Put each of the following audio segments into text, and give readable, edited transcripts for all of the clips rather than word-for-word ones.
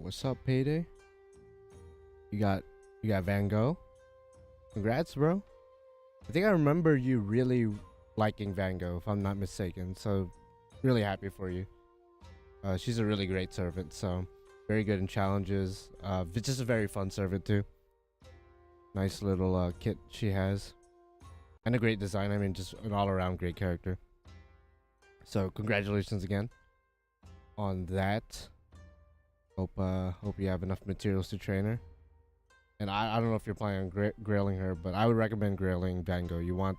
what's up, Payday? You got Van Gogh. Congrats, bro. I think I remember you really liking Van Gogh, if I'm not mistaken. So, really happy for you. She's a really great servant, so very good in challenges. Just a very fun servant too. Nice little kit she has, and a great design. I mean, just an all-around great character. So, congratulations again on that. Hope you have enough materials to train her. And I don't know if you're planning on grailing her, but I would recommend grailing Van Gogh. You want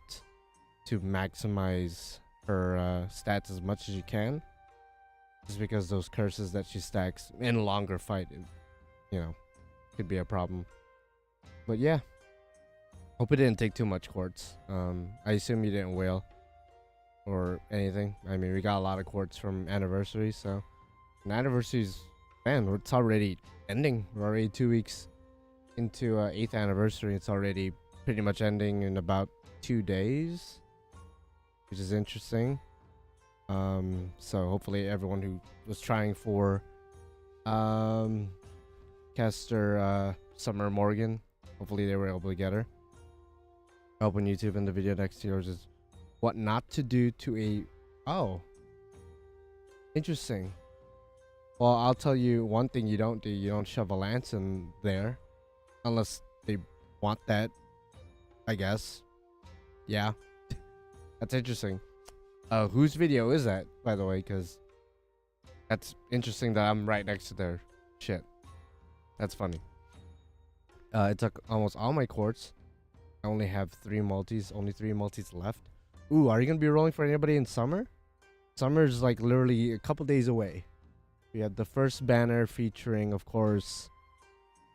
to maximize her stats as much as you can, just because those curses that she stacks in a longer fight, you know, could be a problem. But yeah, hope it didn't take too much quartz. I assume you didn't whale or anything. I mean, we got a lot of quartz from anniversary, so and anniversaries, man, it's already ending. We're already 2 weeks into 8th anniversary. It's already pretty much ending in about 2 days, which is interesting. So hopefully everyone who was trying for caster Summer Morgan, hopefully they were able to get her. Helping YouTube in the video next to yours is what not to do to a... Oh, interesting. Well, I'll tell you one thing you don't do. You don't shove a lance in there unless they want that, I guess. Yeah, that's interesting. Whose video is that, by the way? Because that's interesting that I'm right next to their shit. That's funny. It took almost all my quartz. I only have 3 multis. Only 3 multis left. Ooh, are you gonna be rolling for anybody in summer? Summer's like literally a couple days away. We had the first banner featuring, of course,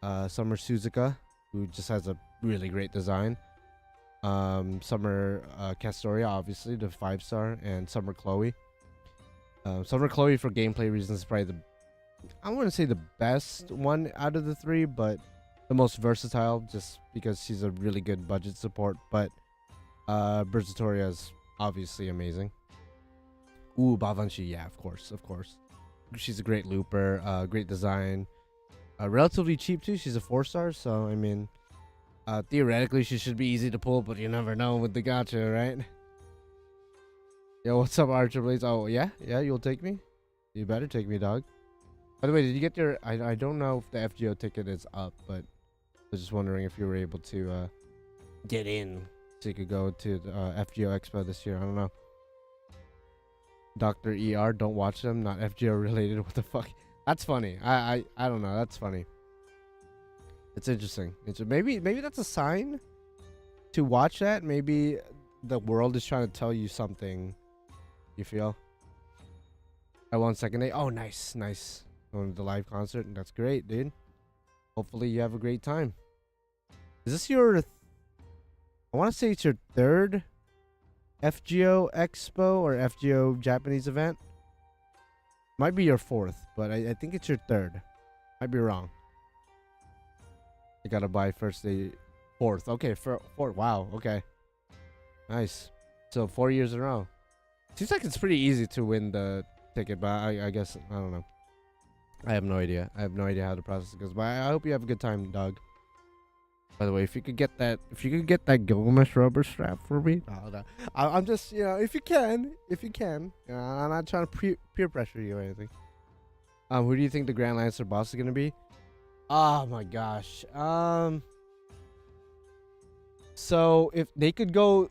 Summer Suzuka, who just has a really great design. Summer Castoria, obviously, the 5-star, and Summer Chloe. Summer Chloe, for gameplay reasons, is probably I wouldn't say the best one out of the 3, but the most versatile, just because she's a really good budget support. But Versatoria is obviously amazing. Ooh, Bavanshi, yeah, of course. She's a great looper, great design, relatively cheap too. She's a 4-star, so I mean, theoretically she should be easy to pull, but you never know with the gacha, right? Yo, what's up, Archer Blades? Oh yeah, you'll take me. You better take me, dog. By the way, did you get your? I don't know if the FGO ticket is up, but I was just wondering if you were able to get in so you could go to the FGO Expo this year. I don't know. Dr. ER, don't watch them, not FGO related. What the fuck? That's funny. I don't know. That's funny. It's interesting. Maybe that's a sign to watch that. Maybe the world is trying to tell you something. You feel? At 1 second day. Oh, nice. Going to the live concert. That's great, dude. Hopefully you have a great time. Is this your... I want to say it's your 3rd FGO Expo or FGO Japanese event. Might be your 4th, but I think it's your 3rd. Might be wrong. I gotta buy first day 4th. Okay, for 4th. Wow, okay. Nice. So 4 years in a row. Seems like it's pretty easy to win the ticket, but I guess, I don't know. I have no idea. I have no idea how the process goes, but I hope you have a good time, dog. By the way, if you could get that Gilgamesh rubber strap for me, no. I'm just, you know, if you can, I'm not trying to peer pressure you or anything. Who do you think the Grand Lancer boss is gonna be? Oh my gosh. So if they could go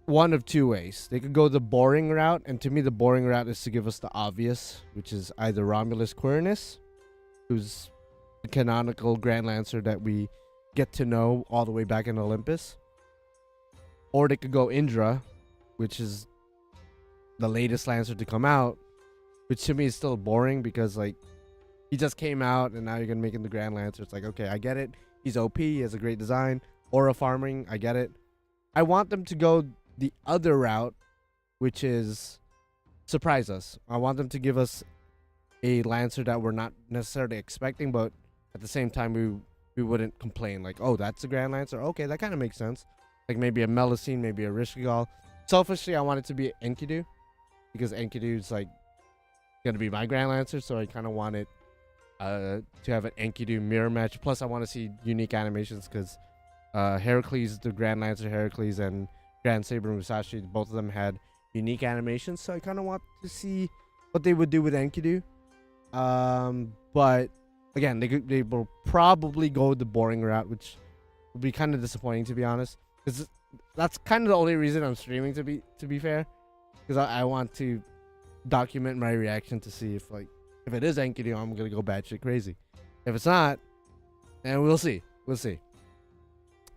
one of 2 ways, they could go the boring route, and to me, the boring route is to give us the obvious, which is either Romulus Quirinus, who's the canonical Grand Lancer that we get to know all the way back in Olympus, or they could go Indra, which is the latest Lancer to come out, which to me is still boring because like he just came out and now you're gonna make him the Grand Lancer. It's like, okay, I get it, he's OP, he has a great design, aura farming, I get it. I want them to go the other route, which is surprise us. I want them to give us a Lancer that we're not necessarily expecting, but at the same time we wouldn't complain, like, oh, that's a Grand Lancer, okay, that kind of makes sense. Like maybe a Melusine, maybe a Rishigal. Selfishly, I want it to be Enkidu, because Enkidu is like gonna be my Grand Lancer, so I kind of want it to have an Enkidu mirror match. Plus, I want to see unique animations because Heracles, the Grand Lancer Heracles, and Grand Saber Musashi, both of them had unique animations. So I kind of want to see what they would do with Enkidu. But again, they will probably go the boring route, which will be kind of disappointing, to be honest. Because that's kind of the only reason I'm streaming, to be fair, because I want to document my reaction to see if it is Enkidu, I'm gonna go batshit crazy. If it's not, then we'll see. We'll see.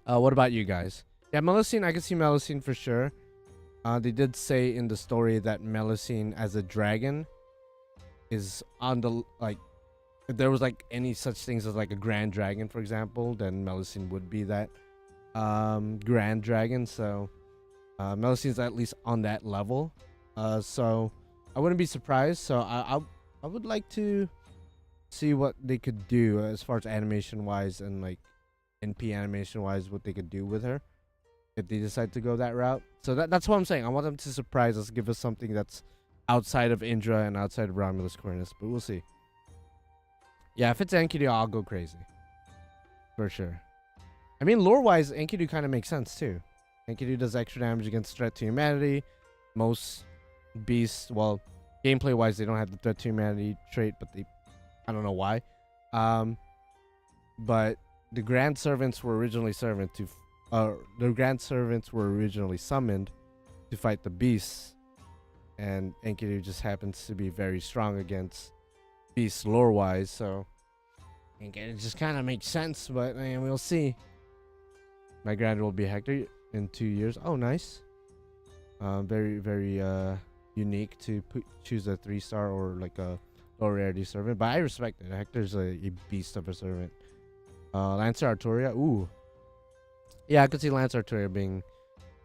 What about you guys? Yeah, Melusine, I can see Melusine for sure. They did say in the story that Melusine as a dragon is on the if there was any such things as a grand dragon, for example, then Melusine would be that grand dragon. So Melusine's at least on that level. So I wouldn't be surprised. So I would like to see what they could do as far as animation wise and NP animation wise, what they could do with her if they decide to go that route. So that's what I'm saying. I want them to surprise us, give us something that's outside of Indra and outside of Romulus Cornus, but we'll see. Yeah, if it's Enkidu, I'll go crazy for sure. I mean, lore wise, Enkidu kind of makes sense too. Enkidu does extra damage against threat to humanity. Most beasts, well, gameplay wise, they don't have the threat to humanity trait, but I don't know why. But the Grand Servants were originally summoned to fight the beasts, and Enkidu just happens to be very strong against beasts lore wise, so it just kind of makes sense. But we'll see. My grand will be Hector in 2 years. Oh, nice. Very unique to choose a 3-star or a low rarity servant, but I respect it. Hector's a beast of a servant. Lancer Arturia, ooh, yeah, I could see Lancer Arturia being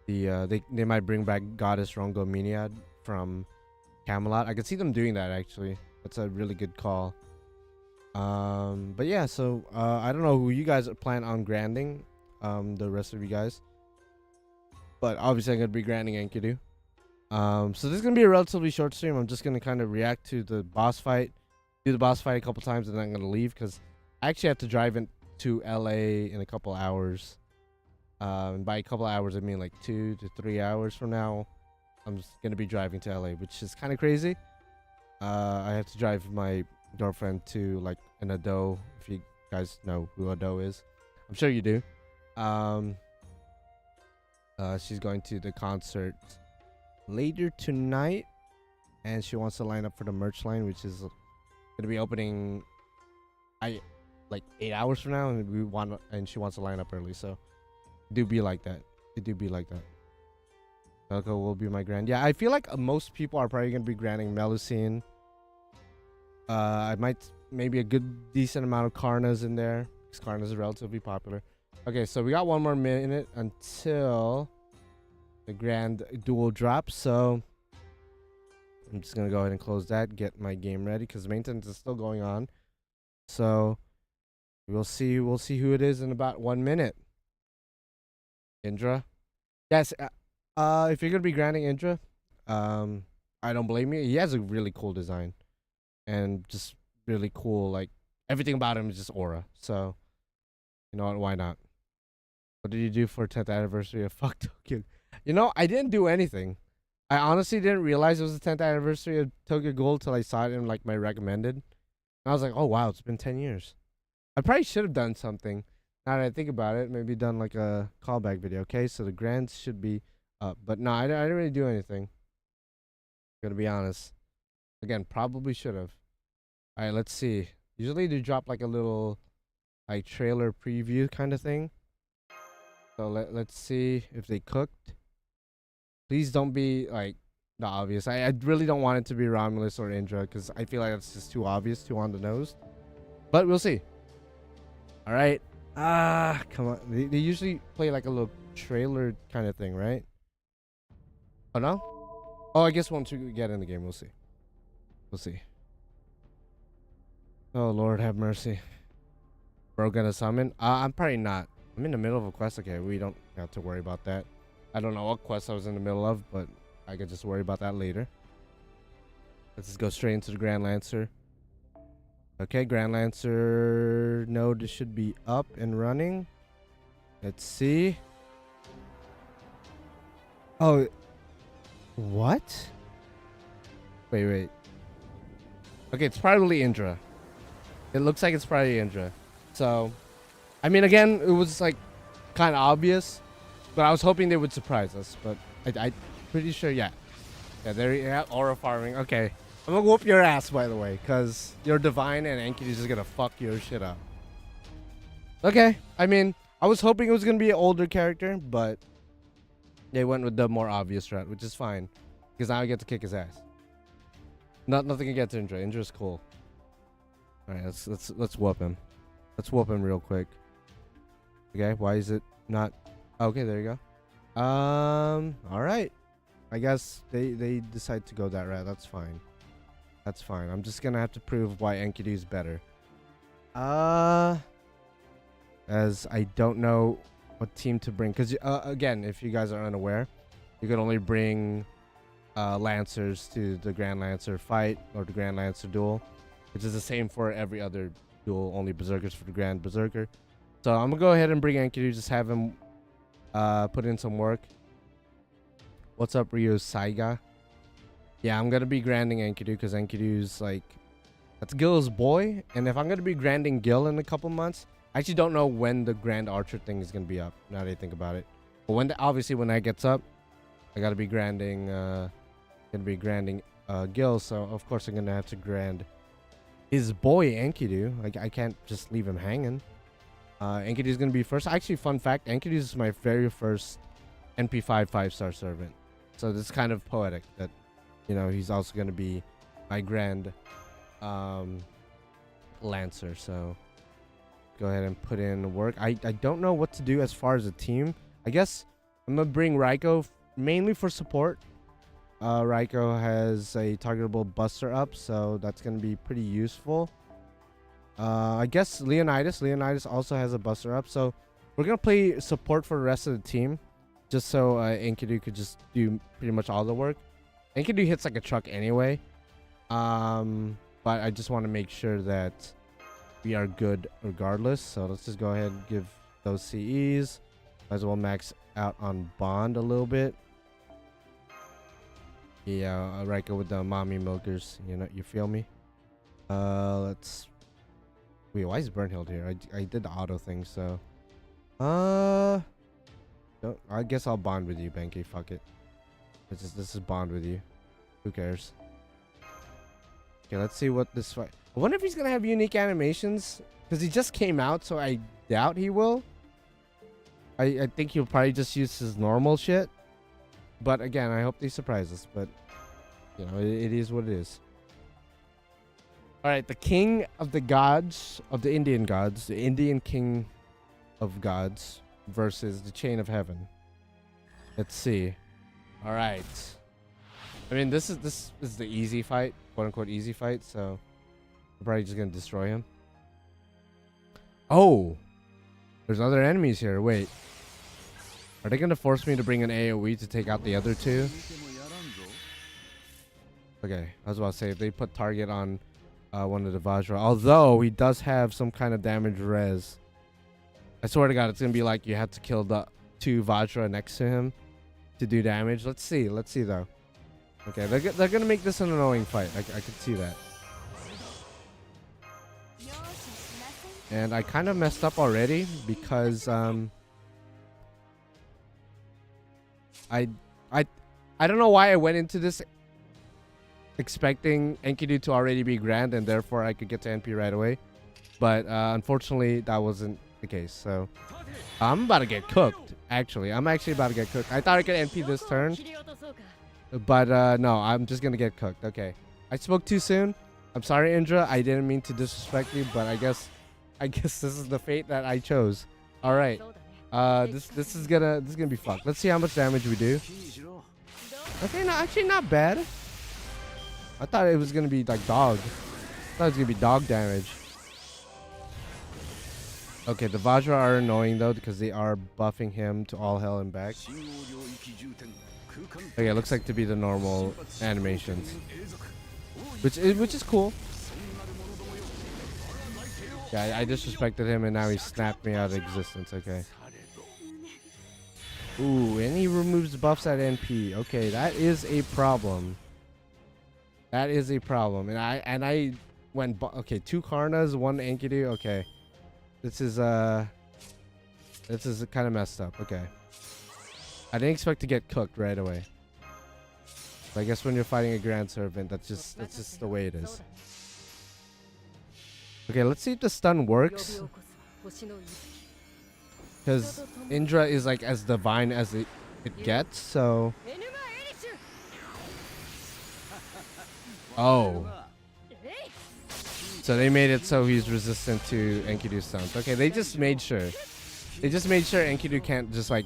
the they might bring back Goddess Rongo Miniad from Camelot. I could see them doing that actually. That's a really good call. But yeah, so I don't know who you guys plan on granding, the rest of you guys, but obviously I'm gonna be granding Enkidu. So this is gonna be a relatively short stream. I'm just gonna kind of react to the boss fight, do the boss fight a couple times, and then I'm gonna leave because I actually have to drive into LA in a couple hours. And by a couple hours I mean 2 to 3 hours from now. I'm just gonna be driving to LA, which is kind of crazy. I have to drive my girlfriend to an ado. If you guys know who ado is, I'm sure you do. She's going to the concert later tonight, and she wants to line up for the merch line, which is gonna be opening 8 hours from now, and she wants to line up early. So it do be like that. Velko will be my grand. Yeah, I feel like most people are probably gonna be granding Melusine. I might maybe a good decent amount of Karnas in there because Karnas is relatively popular. Okay, so we got 1 more minute until the grand duel drops. So I'm just gonna go ahead and close that, get my game ready because maintenance is still going on. So we'll see who it is in about 1 minute. Indra, yes. If you're gonna be granding Indra, I don't blame you. He has a really cool design and just really cool. Everything about him is just aura. So you know what? Why not? What did you do for 10th anniversary of Fuck Tokyo? I didn't do anything. I honestly didn't realize it was the 10th anniversary of Tokyo Ghoul till I saw it in my recommended. And I was like, oh wow, it's been 10 years. I probably should have done something. Now that I think about it, maybe done a callback video. Okay, so the grands should be up, but no, I didn't really do anything. Gonna be honest. Again, probably should have. All right, let's see. Usually they drop a little trailer preview kind of thing. So let's see if they cooked. Please don't be the obvious. I really don't want it to be Romulus or Indra because I feel like that's just too obvious, too on the nose. But we'll see. All right. Come on. They usually play a little trailer kind of thing, right? Oh no? Oh, I guess once we get in the game, we'll see. We'll see. Oh Lord, have mercy. Bro, gonna summon? I'm probably not. I'm in the middle of a quest. Okay, we don't have to worry about that. I don't know what quest I was in the middle of, but I could just worry about that later. Let's just go straight into the Grand Lancer. Okay, Grand Lancer node should be up and running. Let's see. Oh, what? Wait. Okay, it's probably Indra. It looks like it's probably Indra. So, I mean, again, it was like kind of obvious, but I was hoping they would surprise us. But I pretty sure, yeah. Yeah, aura farming. Okay, I'm gonna whoop your ass, by the way, because you're divine and Enkidu's just gonna fuck your shit up. Okay, I mean, I was hoping it was gonna be an older character, but they went with the more obvious route, which is fine, because now I get to kick his ass. Nothing against Indra. Indra's cool. All right, let's whoop him. Let's whoop him real quick. Okay, why is it not? Okay, there you go. All right. I guess they decide to go that route. That's fine. That's fine. I'm just gonna have to prove why Enkidu is better. As I don't know what team to bring, because again, if you guys are unaware, you can only bring Lancers to the Grand Lancer fight or the Grand Lancer duel, which is the same for every other duel. Only Berserkers for the Grand Berserker. So I'm gonna go ahead and bring Enkidu. Just have him put in some work. What's up, Ryo Saiga? Yeah, I'm gonna be granding Enkidu because Enkidu's like, that's Gil's boy. And if I'm gonna be granding Gil in a couple months, I actually don't know when the Grand Archer thing is gonna be up. Now that I think about it, but when obviously when that gets up, I gotta be granding. Gil. So of course I'm gonna have to grand his boy Enkidu. I can't just leave him hanging. Enkidu's gonna be first. Actually, fun fact: Enkidu is my very first NP5 5-star servant. So this is kind of poetic that, you know, he's also going to be my grand Lancer. So go ahead and put in work. I don't know what to do as far as a team. I guess I'm going to bring Raiko mainly for support. Raiko has a targetable buster up, so that's going to be pretty useful. I guess Leonidas also has a buster up. So we're going to play support for the rest of the team. Just so Enkidu could just do pretty much all the work. Enkidu hits like a truck anyway. But I just want to make sure that we are good regardless. So let's just go ahead and give those CEs. Might as well max out on Bond a little bit. Yeah, Raiko with the mommy milkers. You know, you feel me? Let's... Wait, why is Burnhild here? I did the auto thing, so... I guess I'll bond with you, Benki. Fuck it. This is bond with you. Who cares? Okay, let's see what this fight... I wonder if he's gonna have unique animations. Because he just came out, so I doubt he will. I think he'll probably just use his normal shit. But again, I hope they surprise us. But, you know, it is what it is. Alright, the king of the gods, of the Indian gods. The Indian king of gods versus the Chain of Heaven. Let's see. All right. I mean, this is the easy fight, quote unquote easy fight. So we're probably just gonna destroy him. Oh, there's other enemies here. Wait, are they gonna force me to bring an AOE to take out the other two? Okay, I was about to say if they put target on one of the Vajra, although he does have some kind of damage res. I swear to God, it's gonna be like you have to kill the 2 Vajra next to him to do damage. Let's see though. Okay, they're gonna make this an annoying fight. I can see that. And I kind of messed up already because I don't know why I went into this expecting Enkidu to already be grand and therefore I could get to NP right away. But unfortunately, that wasn't the case. So I'm about to get cooked. Actually, I'm actually about to get cooked. I thought I could NP this turn, but no, I'm just gonna get cooked. Okay, I spoke too soon. I'm sorry, Indra. I didn't mean to disrespect you, but I guess this is the fate that I chose. All right. This is gonna be fucked. Let's see how much damage we do. Okay, no, actually not bad. I thought it was gonna be like dog. I thought it was gonna be dog damage. Okay, the Vajra are annoying though because they are buffing him to all hell and back. Okay, it looks like to be the normal animations, which is cool. Yeah, I disrespected him and now he snapped me out of existence. Okay. Ooh, and he removes buffs at NP. Okay, that is a problem. That is a problem. And I went okay, 2 Karnas, 1 Enkidu. Okay. This is kind of messed up. Okay. I didn't expect to get cooked right away. But I guess when you're fighting a Grand Servant, that's just the way it is. Okay, let's see if the stun works. Because Indra is like as divine as it gets, so... Oh. So they made it so he's resistant to Enkidu stuns. Okay, they just made sure. They just made sure Enkidu can't just like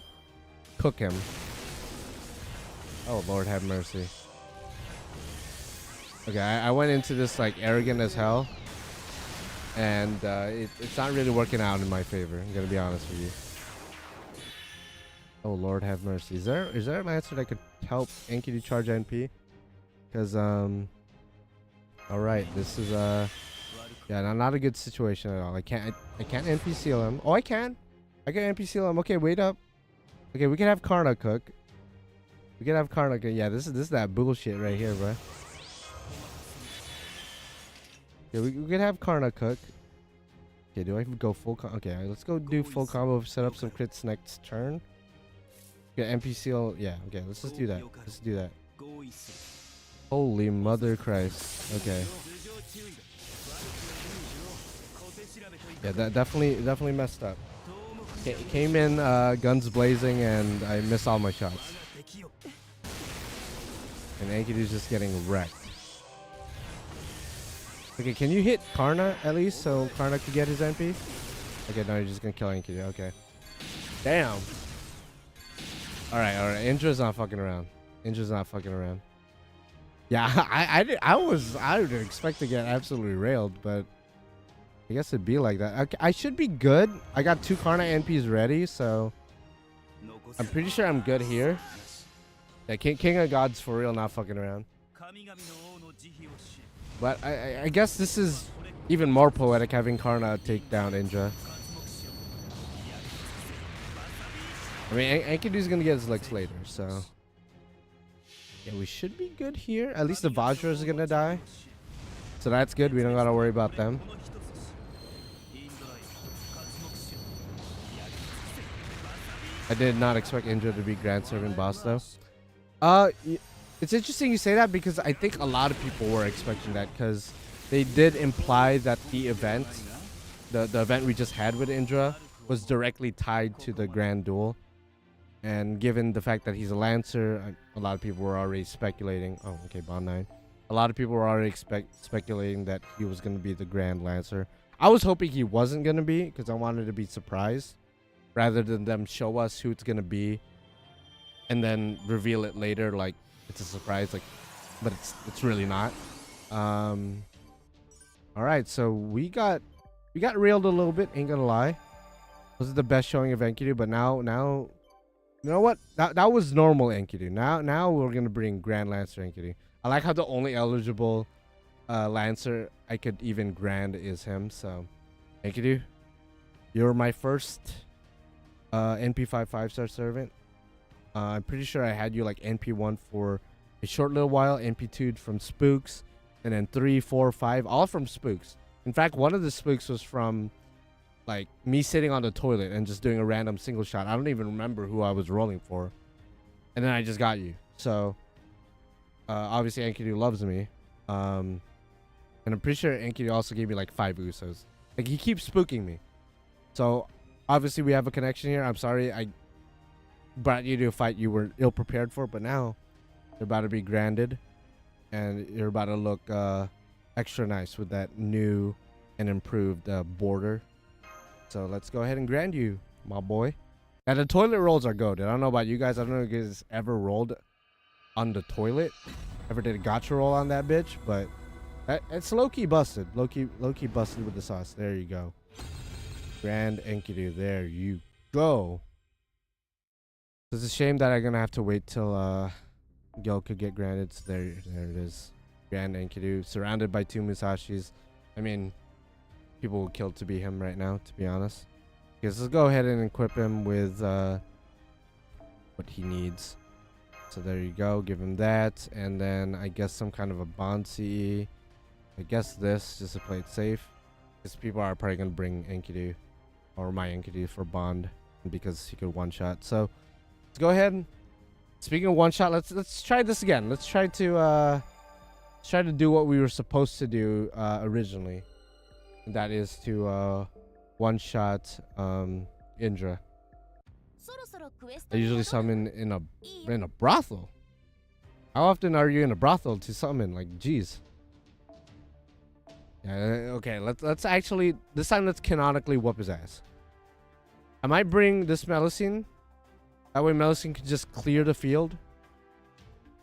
cook him. Oh, Lord have mercy. Okay, I went into this like arrogant as hell. And it's not really working out in my favor. I'm gonna be honest with you. Oh Lord have mercy. Is there a Lancer that could help Enkidu charge NP? Because all right, this is yeah, not a good situation at all. I can't NP seal him. Oh, I can NP seal him. Okay, wait up. Okay, we can have Karna cook. We can have Karna cook. Yeah, this is that bullshit right here, bro. Yeah, we can have Karna cook. Okay, do I go full okay, let's go do full combo, set up some crits next turn. Okay, MP seal. Yeah, okay, let's just do that. Let's do that. Holy mother Christ. Okay. Yeah, that definitely messed up. Came in guns blazing and I missed all my shots. And Enkidu's just getting wrecked. Okay, can you hit Karna at least so Karna could get his MP? Okay, no, you're just gonna kill Enkidu. Okay. Damn. Alright. Indra's not fucking around. Indra's not fucking around. Yeah, I would expect to get absolutely railed, but I guess it'd be like that. Okay, I should be good. I got 2 Karna NPs ready, so I'm pretty sure I'm good here. Yeah, King of Gods for real, not fucking around. But I guess this is even more poetic having Karna take down Indra. I mean, Enkidu's gonna get his legs later, so yeah, we should be good here. At least the Vajra is gonna die, so that's good. We don't gotta worry about them. I did not expect Indra to be Grand Servant boss though. It's interesting you say that because I think a lot of people were expecting that because they did imply that the event, the event we just had with Indra, was directly tied to the Grand Duel. And given the fact that he's a Lancer, a lot of people were already speculating. Oh, okay, Bond 9. A lot of people were already speculating that he was going to be the Grand Lancer. I was hoping he wasn't going to be because I wanted to be surprised rather than them show us who it's going to be and then reveal it later like it's a surprise, like, but it's really not. All right, so we got railed a little bit, ain't gonna lie. This is the best showing of Enkidu, but now you know what? That was normal Enkidu. Now we're gonna bring Grand Lancer Enkidu. I like how the only eligible Lancer I could even grand is him. So Enkidu, you're my first NP5 5-star servant. I'm pretty sure I had you like NP1 for a short little while, NP2 from Spooks, and then 3, 4, 5, all from Spooks. In fact, one of the Spooks was from like me sitting on the toilet and just doing a random single shot. I don't even remember who I was rolling for. And then I just got you. So obviously Enkidu loves me. And I'm pretty sure Enkidu also gave me like 5 Usos. Like he keeps spooking me. So obviously we have a connection here. I'm sorry I brought you to a fight you were ill prepared for, but now you're about to be granded and you're about to look extra nice with that new and improved border. So let's go ahead and grand you, my boy. Now the toilet rolls are goated. I don't know about you guys. I don't know if you guys ever rolled on the toilet, ever did a gacha roll on that bitch, but it's low-key busted. Low-key busted with the sauce. There you go. Grand Enkidu. There you go. It's a shame that I'm gonna have to wait till Gil could get granted. So there it is. Grand Enkidu, surrounded by 2 Musashis. I mean, people will kill to be him right now, to be honest. Because let's go ahead and equip him with what he needs. So there you go, give him that, and then I guess some kind of a bond CE. I guess this, just to play it safe. Because people are probably gonna bring Enkidu, or my Enkidu for bond, because he could one shot. So let's go ahead. Speaking of one shot, let's try this again. Let's try to do what we were supposed to do originally. And that is to one shot Indra. I usually summon in a brothel. How often are you in a brothel to summon? Like, geez. Yeah, okay, let's actually this time let's canonically whoop his ass. I might bring this Melusine. That way Melusine can just clear the field.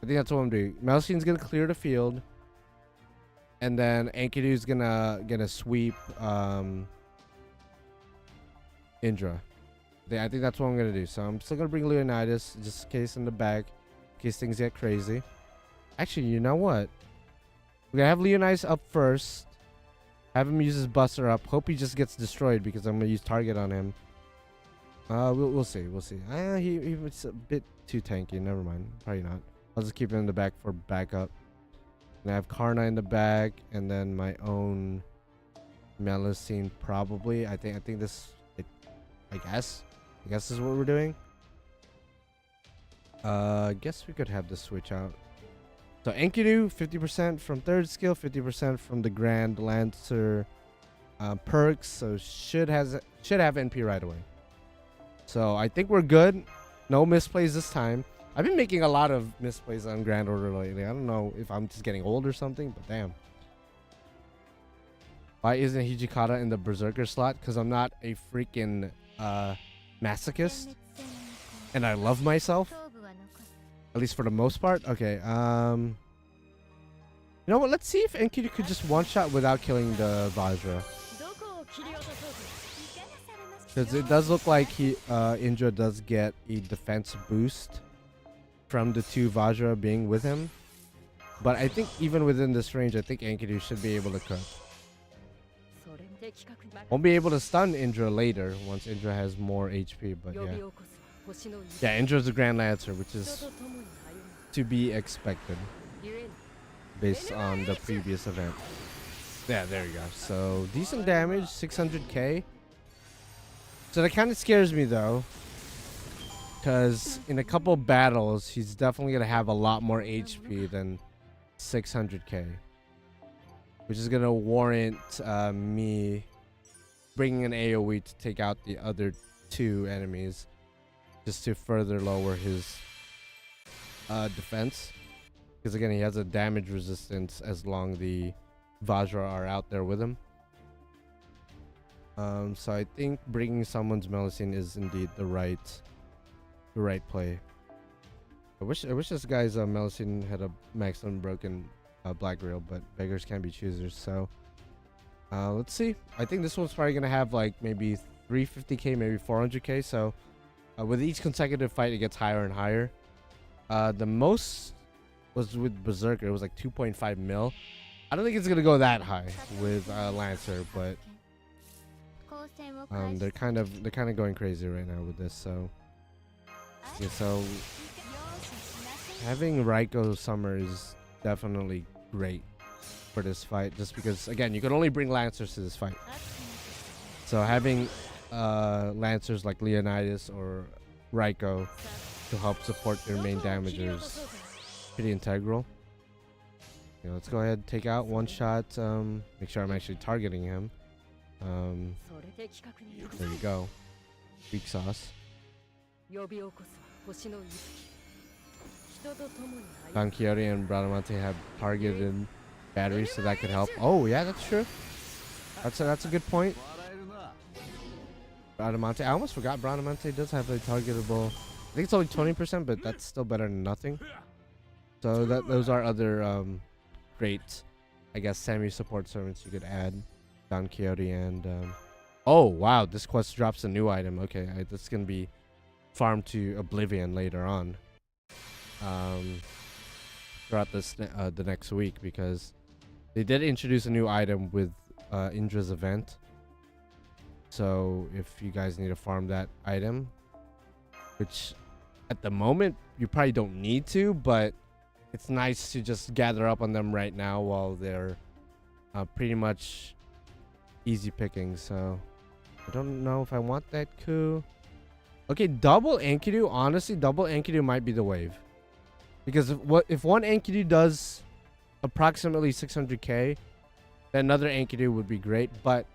I think that's what I'm doing. Melusine's gonna clear the field. And then Enkidu's gonna sweep Indra. I think that's what I'm gonna do. So I'm still gonna bring Leonidas just in case in the back, in case things get crazy. Actually, you know what? We're gonna have Leonidas up first. Have him use his buster up. Hope he just gets destroyed because I'm gonna use target on him. We'll see. We'll see. He was a bit too tanky. Never mind. Probably not. I'll just keep him in the back for backup. And I have Karna in the back, and then my own Melusine probably. I think this. I guess this is what we're doing. Guess we could have this switch out. So Enkidu 50% from third skill, 50% from the Grand Lancer perks. So should have NP right away. So I think we're good. No misplays this time. I've been making a lot of misplays on Grand Order lately. I don't know if I'm just getting old or something, but damn. Why isn't Hijikata in the Berserker slot? Because I'm not a freaking masochist. And I love myself. At least for the most part. Okay, you know what? Let's see if Enkidu could just one-shot without killing the Vajra. Because it does look like Indra does get a defense boost from the two Vajra being with him. But I think even within this range, I think Enkidu should be able to cook. Won't be able to stun Indra later once Indra has more HP, but yeah. Yeah, Indra's a Grand Lancer, which is to be expected based on the previous event. Yeah, there you go. So decent damage, 600k. So that kind of scares me though, because in a couple battles, he's definitely going to have a lot more HP than 600k. Which is going to warrant me bringing an AoE to take out the other two enemies. Just to further lower his defense. Because again, he has a damage resistance as long the Vajra are out there with him. So I think bringing someone's Melusine is indeed the right play. I wish this guy's Melusine had a max unbroken black rail, but beggars can't be choosers. So let's see. I think this one's probably gonna have like maybe 350k, maybe 400k. So with each consecutive fight, it gets higher and higher. The most was with Berserker. It was like 2.5 mil. I don't think it's gonna go that high with Lancer, but they're kind of going crazy right now with this. So yeah, so having Raiko Summer is definitely great for this fight, just because again you can only bring Lancers to this fight. So having Lancers like Leonidas or Raiko to help support their main damagers pretty integral. You know, let's go ahead and take out one shot. Make sure I'm actually targeting him. There you go. Weak sauce. Don Quixote and Bradamante have targeted batteries, so that could help. Oh yeah, that's true. That's a good point. Bradamante, I almost forgot Bradamante does have a targetable. I think it's only 20%, but that's still better than nothing. So those are other great, I guess, semi-support servants you could add. Don Quixote and oh wow, this quest drops a new item. Okay, that's gonna be farmed to oblivion later on. Throughout this the next week, because they did introduce a new item with Indra's event. So if you guys need to farm that item, which at the moment you probably don't need to, but it's nice to just gather up on them right now while they're pretty much easy picking. So I don't know if I want that coup. Okay, double Enkidu. Honestly, double Enkidu might be the wave, because if one Enkidu does approximately 600k, then another Enkidu would be great. But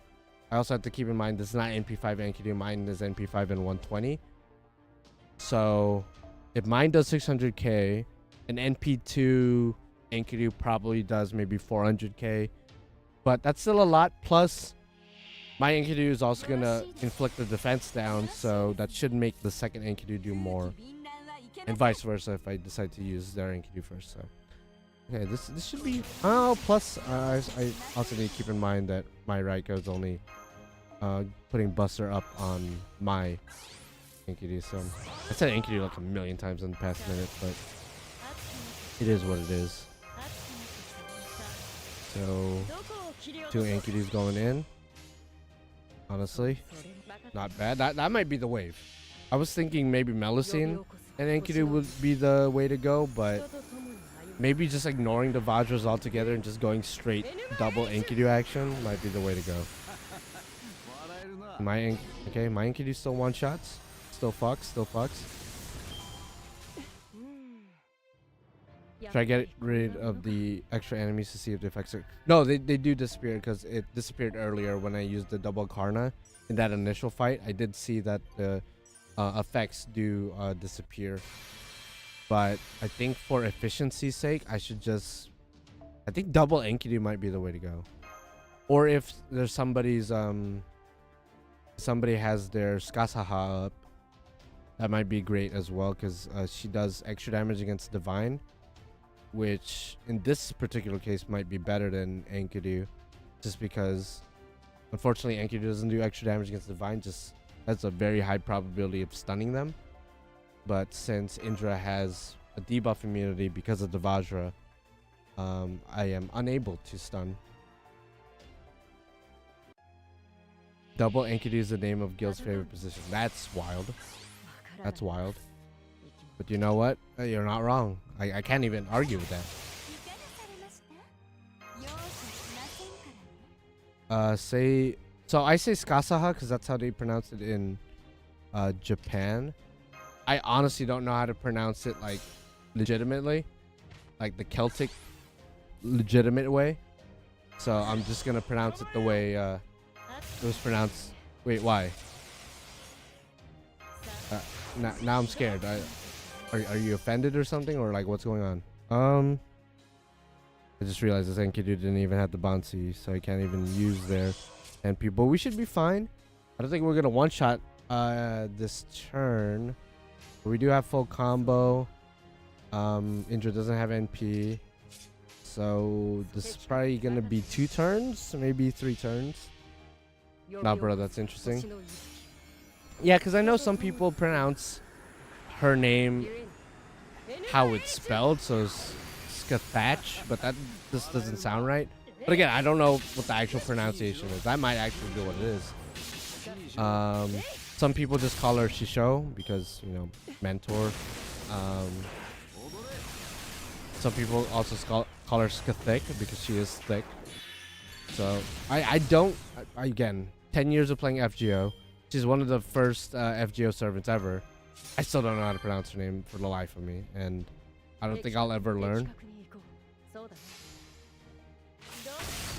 I also have to keep in mind this is not NP5 Enkidu. Mine is NP5 and 120. So if mine does 600k, an NP2 Enkidu probably does maybe 400k, but that's still a lot. Plus my Enkidu is also gonna inflict the defense down, so that should make the second Enkidu do more, and vice versa if I decide to use their Enkidu first. So okay, this should be plus I also need to keep in mind that my Raiko is only putting Buster up on my Enkidu. So I said Enkidu like a million times in the past minute, but it is what it is. So 2 Enkidus going in. Honestly, not bad. That might be the wave. I was thinking maybe Melusine and Enkidu would be the way to go, but maybe just ignoring the Vajras altogether and just going straight double Enkidu action might be the way to go. My Enkidu still one shots. Still fucks. Try to get rid of the extra enemies to see if the effects are... No, they do disappear, because it disappeared earlier when I used the double Karna in that initial fight. I did see that the effects do disappear. But I think for efficiency's sake, I should just... I think double Enkidu might be the way to go. Or if there's somebody's... somebody has their Skasaha up, that might be great as well, because she does extra damage against Divine, which in this particular case might be better than Enkidu, just because unfortunately Enkidu doesn't do extra damage against Divine, just has a very high probability of stunning them. But since Indra has a debuff immunity because of the Vajra, I am unable to stun. Double Enkidu is the name of Gil's favorite position. That's wild. That's wild. But you know what? You're not wrong. I can't even argue with that. I say Skasaha because that's how they pronounce it in Japan. I honestly don't know how to pronounce it like legitimately, like the Celtic legitimate way. So I'm just gonna pronounce it the way it was pronounced. Wait, why? Now I'm scared. Are you offended or something, or like what's going on? I just realized this Enkidu didn't even have the bouncy, so I can't even use their NP. But we should be fine. I don't think we're gonna one-shot this turn. But we do have full combo. Indra doesn't have NP, so this is probably gonna be 2 turns, maybe 3 turns. Nah, bro, that's interesting. Yeah, because I know some people pronounce her name how it's spelled, so it's Skathatch, but that just doesn't sound right. But again, I don't know what the actual pronunciation is. That might actually be what it is. Some people just call her Shisho because, you know, mentor. Some people also call her Skathik because she is thick. So again, 10 years of playing FGO. She's one of the first FGO servants ever. I still don't know how to pronounce her name for the life of me, and I don't think I'll ever learn.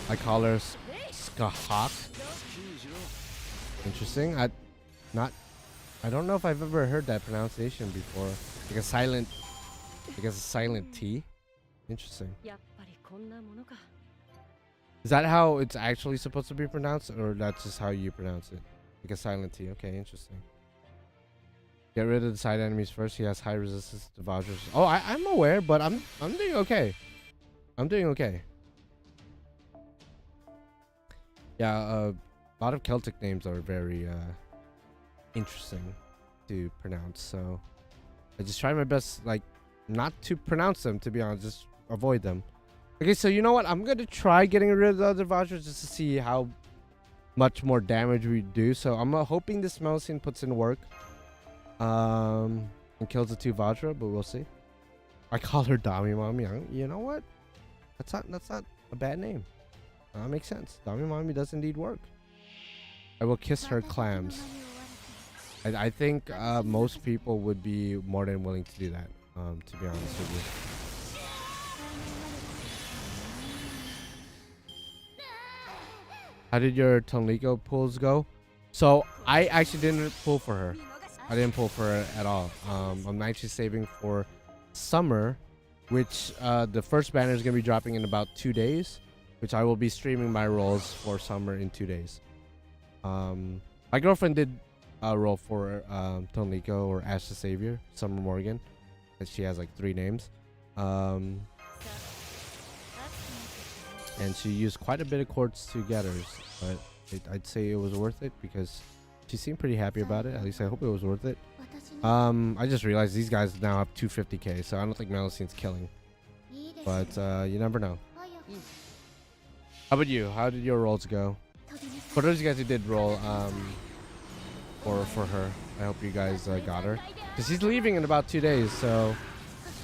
I call her Skahak. Interesting. I don't know if I've ever heard that pronunciation before. Like a silent, I guess a silent T. Interesting. Is that how it's actually supposed to be pronounced, or that's just how you pronounce it? Like a silent T. Okay, interesting. Get rid of the side enemies first. He has high resistance to Vajras. Oh, I'm aware, but I'm doing okay. I'm doing okay. Yeah, a lot of Celtic names are very interesting to pronounce, so I just try my best, like, not to pronounce them, to be honest, just avoid them. Okay, so you know what? I'm gonna try getting rid of the other Vajras just to see how much more damage we do. So I'm hoping this Melusine puts in work. And kills the 2 Vajra, but we'll see. I call her Dami Mommy. You know what? That's not a bad name. That makes sense. Dami Mommy does indeed work. I will kiss her clams. I think most people would be more than willing to do that, to be honest with you. How did your Tonliko pulls go? So I actually didn't pull for her. I didn't pull for her at all. I'm actually saving for summer, which the first banner is going to be dropping in about 2 days, which I will be streaming my rolls for summer in 2 days. My girlfriend did a roll for Tonliko or Ash the Savior, Summer Morgan, and she has like 3 names. And she used quite a bit of quartz to get hers, but I'd say it was worth it because she seemed pretty happy about it. At least I hope it was worth it. I just realized these guys now have 250k, so I don't think Melusine's killing. But you never know. How about you? How did your rolls go? For those of you guys who did roll for her, I hope you guys got her. Because she's leaving in about 2 days, so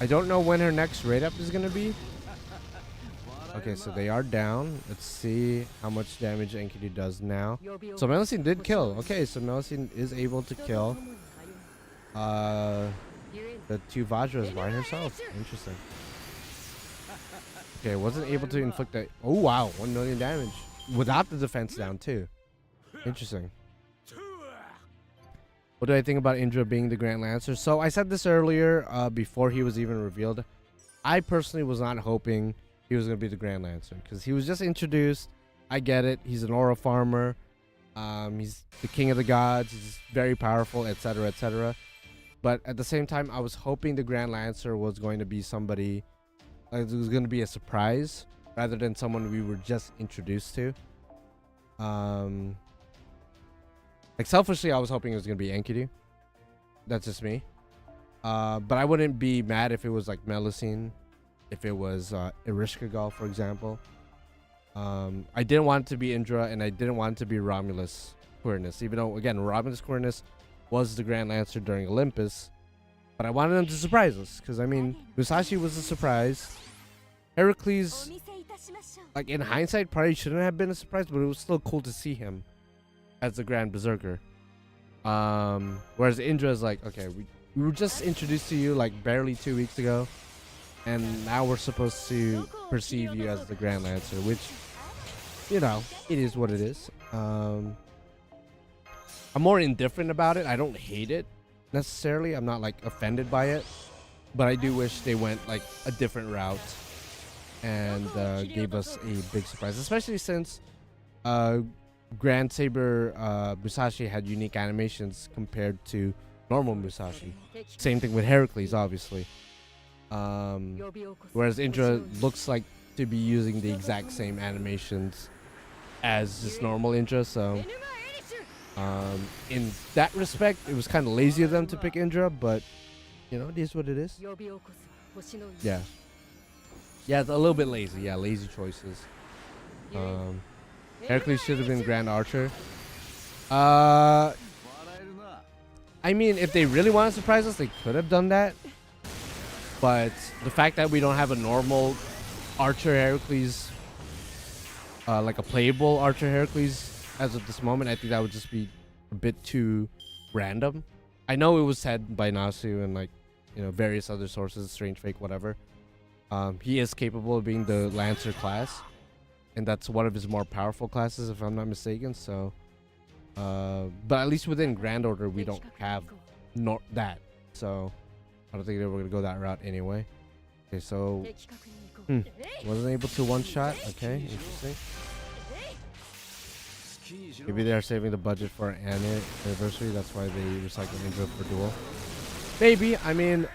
I don't know when her next raid up is going to be. Okay, so they are down. Let's see how much damage Enkidu does now. So Melusine did kill. Okay, so Melusine is able to kill the 2 Vajras by herself. Interesting. Okay, wasn't able to inflict a... Oh, wow. 1 million damage. Without the defense down, too. Interesting. What do I think about Indra being the Grand Lancer? So I said this earlier, before he was even revealed. I personally was not hoping he was going to be the Grand Lancer, because he was just introduced. I get it. He's an aura farmer. He's the king of the gods. He's very powerful, etc., etc. But at the same time, I was hoping the Grand Lancer was going to be somebody... it was going to be a surprise, rather than someone we were just introduced to. Like, selfishly, I was hoping it was going to be Enkidu. That's just me. But I wouldn't be mad if it was, like, Melusine. If it was Erishkigal, for example. I didn't want it to be Indra, and I didn't want it to be Romulus Quirinus. Even though, again, Romulus Quirinus was the Grand Lancer during Olympus. But I wanted him to surprise us. Because, I mean, Musashi was a surprise. Heracles, like, in hindsight, probably shouldn't have been a surprise. But it was still cool to see him as the Grand Berserker. Whereas Indra is like, okay, we were just introduced to you, like, barely 2 weeks ago. And now we're supposed to perceive you as the Grand Lancer, which, you know, it is what it is. I'm more indifferent about it. I don't hate it necessarily. I'm not, like, offended by it. But I do wish they went, like, a different route and gave us a big surprise. Especially since Grand Saber Musashi had unique animations compared to normal Musashi. Same thing with Heracles, obviously. Whereas Indra looks like to be using the exact same animations as just normal Indra, so in that respect it was kind of lazy of them to pick Indra, but you know, it is what it is. Yeah, it's a little bit lazy. Yeah, lazy choices. Heracles should have been Grand Archer. I mean, if they really want to surprise us, they could have done that. But the fact that we don't have a normal Archer Heracles, like a playable Archer Heracles as of this moment, I think that would just be a bit too random. I know it was said by Nasu and, like, you know, various other sources, Strange Fake, whatever. He is capable of being the Lancer class, and that's one of his more powerful classes, if I'm not mistaken. So, but at least within Grand Order, we don't have that. So I don't think they were going to go that route anyway. Okay, so wasn't able to one-shot. Okay, interesting. Maybe they're saving the budget for an anniversary. That's why they recycled Indra for Duel. Maybe. I mean,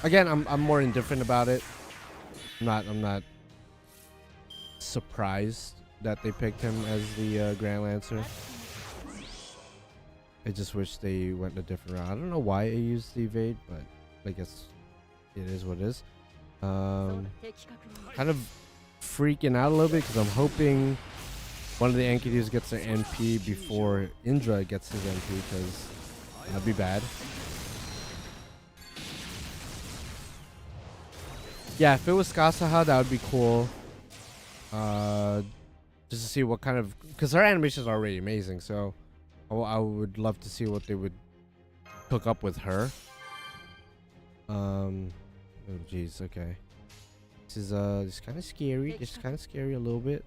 again, I'm more indifferent about it. I'm not surprised that they picked him as the Grand Lancer. I just wish they went a different route. I don't know why I used the evade, but I guess it is what it is. Kind of freaking out a little bit because I'm hoping one of the Enkidus gets their NP before Indra gets his NP, because that'd be bad. Yeah, if it was Kasaha, that would be cool. Just to see what kind of, because her animation is already amazing, so I would love to see what they would cook up with her. Oh jeez, okay. This is kind of scary. Just kind of scary a little bit.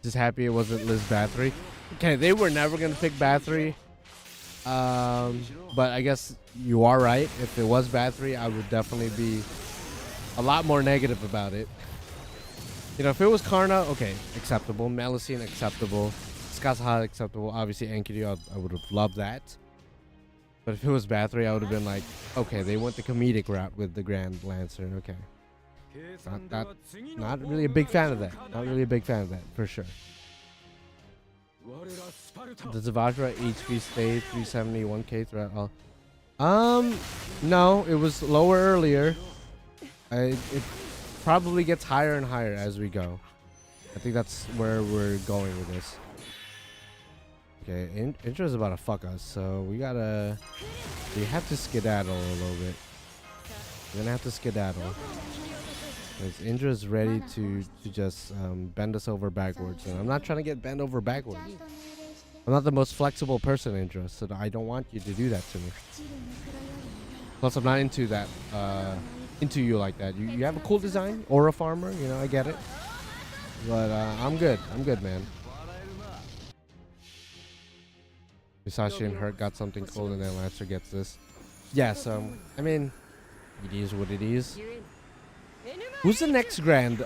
Just happy it wasn't Liz Bathory. Okay, they were never gonna pick Bathory. But I guess you are right. If it was Bathory, I would definitely be a lot more negative about it. You know, if it was Karna, okay, acceptable. Melusine, acceptable. Tsukihime, acceptable. Obviously, Enkidu, I would have loved that. But if it was Bathory, I would have been like, okay, they went the comedic route with the Grand Lancer. Okay. Not really a big fan of that. Not really a big fan of that, for sure. Does the Vajra HP stay 371k throughout all? No, it was lower earlier. It probably gets higher and higher as we go. I think that's where we're going with this. Okay, Intra's about to fuck us, so we have to skedaddle a little bit. We're gonna have to skedaddle. Because Indra's ready to just bend us over backwards, and I'm not trying to get bent over backwards. I'm not the most flexible person, Indra, so I don't want you to do that to me. Plus, I'm not into that, into you like that. You have a cool design, aura farmer, you know, I get it. But I'm good. I'm good, man. Musashi and Hurt got something cool, and then Lancer gets this. Yeah, so, I mean, it is what it is. Who's the next grand?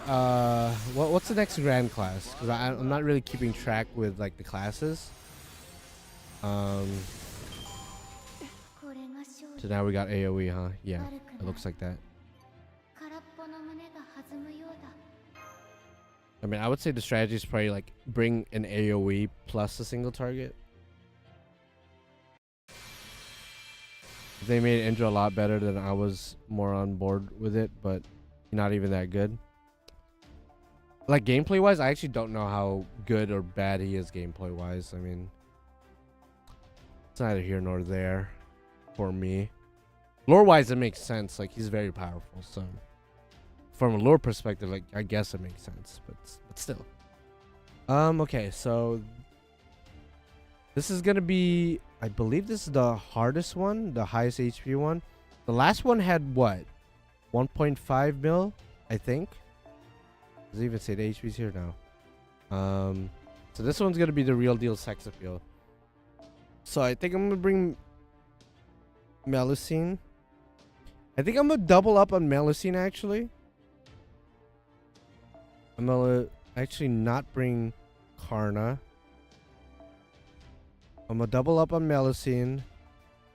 What's the next grand class? Because I'm not really keeping track with like the classes. So now we got AoE, huh? Yeah, it looks like that. I mean, I would say the strategy is probably like bring an AoE plus a single target. They made Indra a lot better than I was more on board with it, but not even that good. Like gameplay wise, I actually don't know how good or bad he is gameplay wise. I mean, it's neither here nor there for me. Lore wise, it makes sense. Like he's very powerful, so from a lore perspective, like I guess it makes sense, but still. Okay, so this is gonna be, I believe this is the hardest one, the highest HP one. The last one had what? 1.5 mil, I think. Does it even say the HP's here now? So this one's gonna be the real deal sex appeal. So I think I'm gonna bring Melusine. I think I'm gonna double up on Melusine actually. I'm gonna actually not bring Karna. I'm gonna double up on Melusine.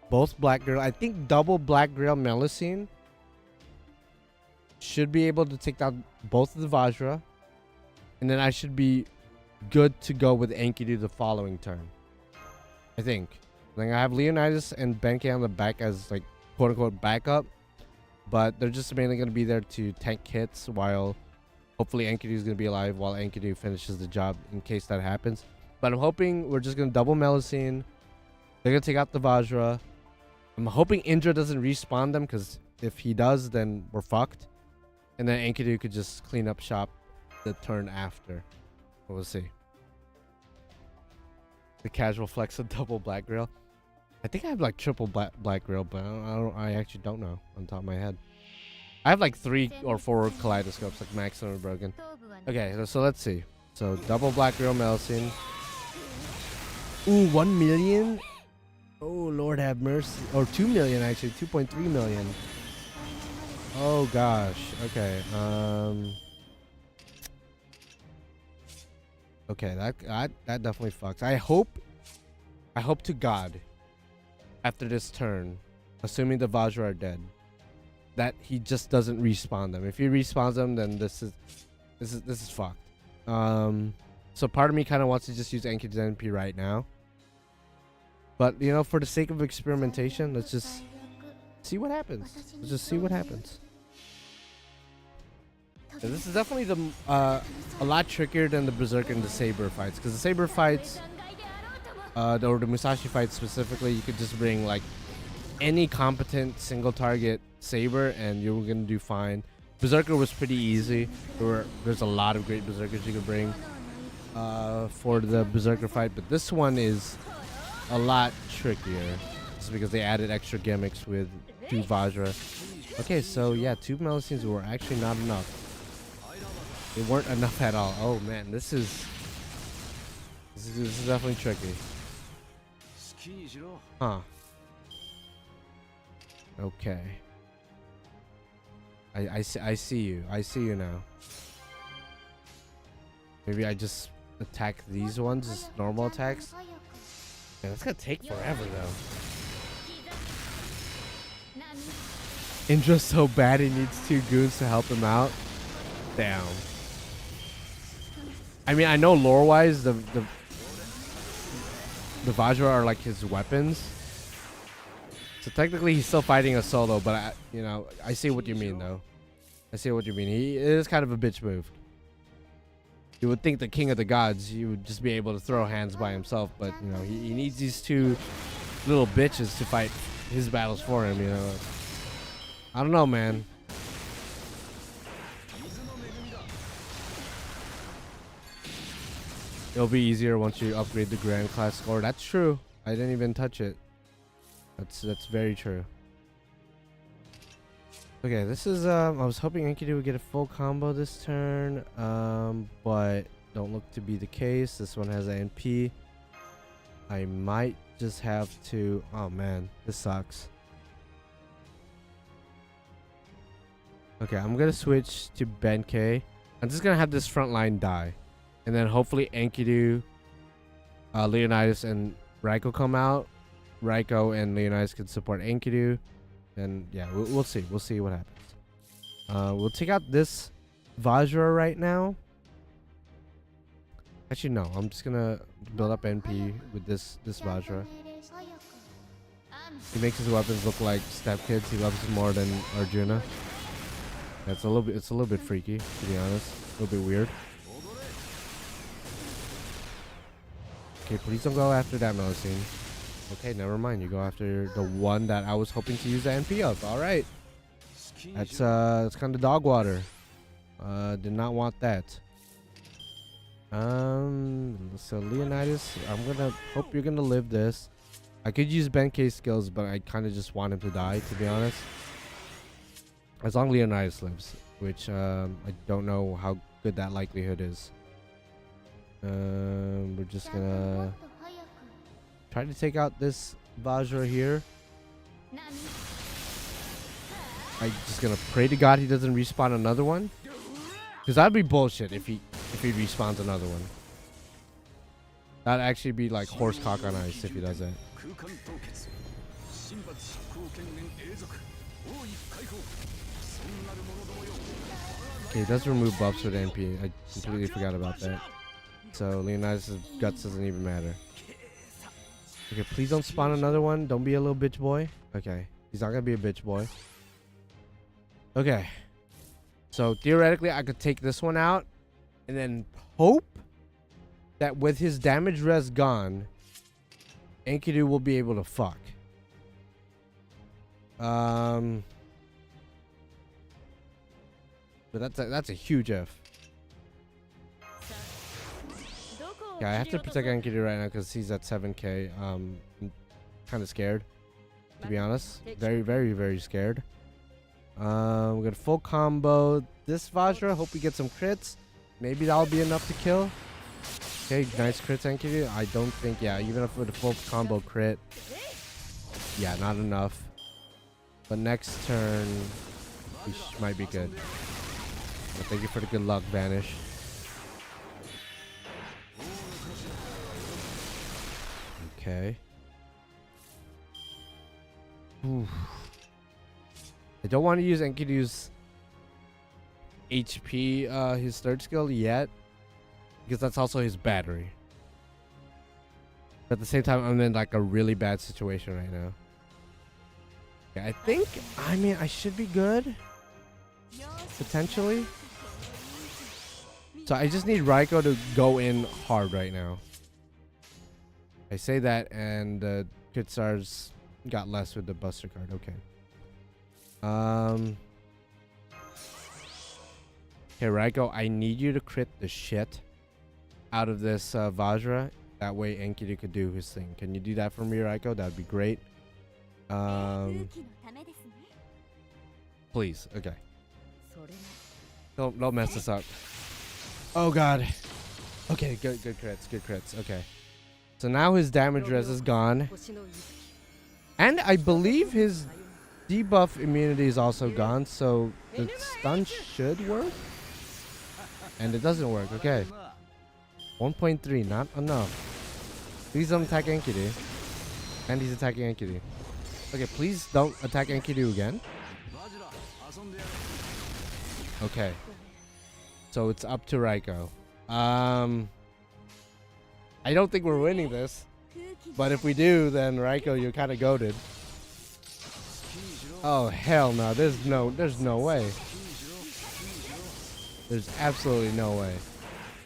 Both Black Girl. I think double Black Girl Melusine should be able to take down both of the Vajra. And then I should be good to go with Enkidu the following turn. I think. Like I have Leonidas and Benkei on the back as like quote unquote backup. But they're just mainly gonna be there to tank hits while hopefully Enkidu is gonna be alive while Enkidu finishes the job in case that happens. But I'm hoping we're just gonna double Melusine. They're gonna take out the Vajra. I'm hoping Indra doesn't respawn them, because if he does, then we're fucked. And then Enkidu could just clean up shop the turn after. We'll see. The casual flex of double Black Grill. I think I have like triple Black Grill, but I actually don't know on top of my head. I have like 3 or 4 kaleidoscopes, like maximum and broken. Okay, so let's see. So double Black Grill Melusine. Ooh, 1 million? Oh, Lord have mercy. Or 2 million actually, 2.3 million. Oh gosh. Okay. Okay, that definitely fucks. I hope to God after this turn, assuming the Vajra are dead, that he just doesn't respawn them. If he respawns them, then this is fucked. So part of me kind of wants to just use Enkidu's NP right now. But, you know, for the sake of experimentation, let's just see what happens. Let's just see what happens. This is definitely a lot trickier than the Berserker and the Saber fights, because the Saber fights, or the Musashi fights specifically, you could just bring like any competent single target Saber and you're gonna do fine. Berserker was pretty easy. There's a lot of great Berserkers you could bring for the Berserker fight, but this one is a lot trickier just because they added extra gimmicks with 2 Vajra. Okay, so yeah, 2 Melusines were actually not enough. They weren't enough at all. Oh man, this is definitely tricky. Huh. Okay. I see you. I see you now. Maybe I just attack these ones as normal attacks. Man, that's gonna take forever though. Indra's so bad he needs 2 goons to help him out. Damn. I mean, I know lore-wise the Vajra are like his weapons. So technically he's still fighting a solo, but I see what you mean though. I see what you mean. It is kind of a bitch move. You would think the king of the gods, he would just be able to throw hands by himself, but he needs these 2 little bitches to fight his battles for him, I don't know, man. It'll be easier once you upgrade the Grand Class score. That's true. I didn't even touch it. That's very true. Okay, this is I was hoping Enkidu would get a full combo this turn, but don't look to be the case. This one has ANP. I might just have to. Oh man, this sucks. Okay, I'm gonna switch to Benkei. I'm just gonna have this front line die. And then hopefully Enkidu, Leonidas, and Raiko come out. Raiko and Leonidas can support Enkidu. And yeah, we'll see. We'll see what happens. We'll take out this Vajra right now. Actually, no. I'm just gonna build up NP with this Vajra. He makes his weapons look like stepkids. He loves them more than Arjuna. It's a little bit freaky, to be honest. A little bit weird. Okay, please don't go after that Melusine. Okay, never mind. You go after the one that I was hoping to use the NP of. All right. That's kind of dog water. Did not want that. So Leonidas, I'm gonna hope you're gonna live this. I could use Benkei's skills, but I kind of just want him to die, to be honest. As long as Leonidas lives, which I don't know how good that likelihood is. We're just gonna try to take out this Vajra here. I'm just gonna pray to God he doesn't respawn another one, because that'd be bullshit if he respawns another one. That'd actually be like horse cock on ice if he does that. Okay, he does remove buffs with MP. I completely forgot about that. So Leonidas' guts doesn't even matter. Okay, please don't spawn another one. Don't be a little bitch boy. Okay, he's not gonna be a bitch boy. Okay, so theoretically I could take this one out and then hope that with his damage res gone, Enkidu will be able to fuck. But that's a huge F. Yeah, I have to protect Enkidu right now because he's at 7k. I'm kind of scared, to be honest. Very, very, very scared. We're gonna full combo this Vajra. Hope we get some crits. Maybe that'll be enough to kill. Okay, nice crits, Enkidu. I don't think, yeah, even if with a full combo crit, yeah, not enough. But next turn, we might be good. But thank you for the good luck, Vanish. Okay. Oof. I don't want to use Enkidu's HP, his third skill yet, because that's also his battery. But at the same time, I'm in like a really bad situation right now. Okay, I mean, I should be good. Potentially. So I just need Raiko to go in hard right now. I say that, and Kitsar's got less with the Buster card. Okay. Okay, Raiko, I need you to crit the shit out of this Vajra. That way Enkidu could do his thing. Can you do that for me, Raiko? That'd be great. Please. Okay. Don't mess this up. Oh god. Okay, good crits. Okay. So now his damage res is gone. And I believe his debuff immunity is also gone, so the stun should work. And it doesn't work. Okay. 1.3, not enough. Please don't attack Enkidu. And he's attacking Enkidu. Okay, please don't attack Enkidu again. Okay. So it's up to Raiko. I don't think we're winning this. But if we do, then Raiko, you're kind of goated. Oh, hell no. There's no way. There's absolutely no way.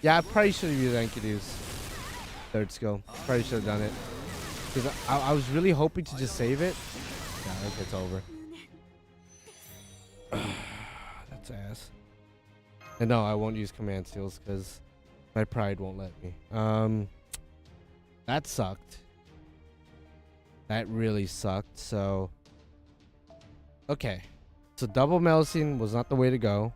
Yeah, I probably should have used Enkidu's third skill. Probably should have done it. Because I was really hoping to just save it. Yeah, okay, it's over. That's ass. And no, I won't use command steals because my pride won't let me. That sucked. That really sucked. So, okay. So double Melusine was not the way to go.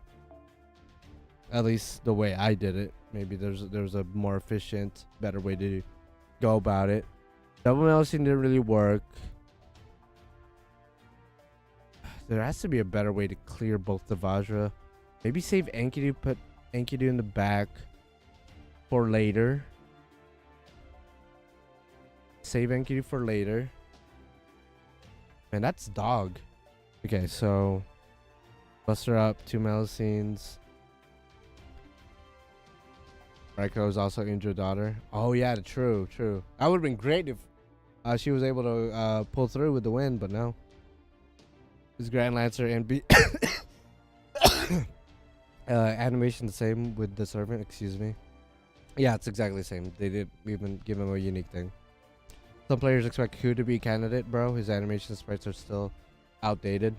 At least the way I did it. Maybe there's a more efficient, better way to go about it. Double Melusine didn't really work. There has to be a better way to clear both the Vajra. Maybe save Enkidu, put Enkidu in the back for later. Save Enkidu for later. Man, that's dog. Okay, so Buster up, 2 Melusines. Raiko is also injured daughter. Oh yeah, true. That would have been great if she was able to pull through with the win, but no. Is Grand Lancer and B animation the same with the servant? Excuse me. Yeah, it's exactly the same. They did even give him a unique thing. Some players expect Ku to be a candidate, bro. His animation sprites are still outdated.